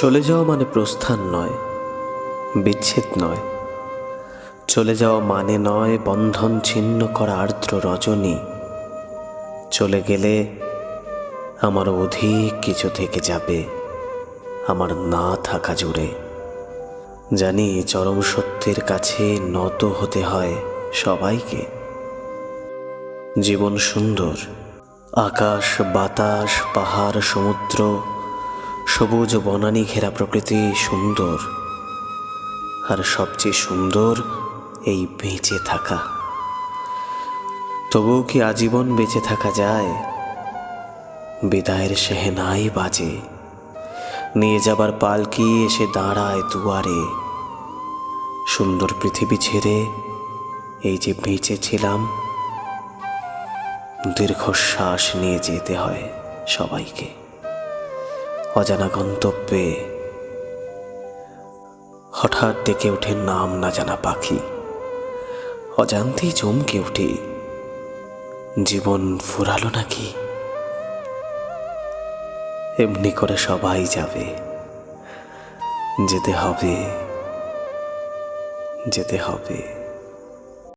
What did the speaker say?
চলে যাওয়া মানে প্রস্থান নয়, বিচ্ছেদ নয়। চলে যাওয়া মানে নয় বন্ধন ছিন্ন করা আর্দ্র রজনী। চলে গেলে আমার অধিক কিছু থেকে যাবে আমার না থাকা জুড়ে। জানি চরম সত্যের কাছে নত হতে হয় সবাইকে। জীবন সুন্দর, আকাশ বাতাস পাহাড় সমুদ্র সবুজ বনানী ঘেরা প্রকৃতি সুন্দর। আর সবচেয়ে সুন্দর এই বেঁচে থাকা। তবুও কি আজীবন বেঁচে থাকা যায়? বিদায়ের সেহেনাই বাজে, নিয়ে যাবার পালকি এসে দাঁড়ায় দুয়ারে। সুন্দর পৃথিবী ছেড়ে এই যে বেঁচে ছিলাম, দীর্ঘশ্বাস নিয়ে যেতে হয় সবাইকে অজানা গন্তব্যে। হঠাৎ ডেকে ওঠে নাম না জানা পাখি, অজান্তেই চমকে উঠি, জীবন ফুরালো নাকি? এমনি করে সবাই যাবে, যেতে হবে যেতে হবে।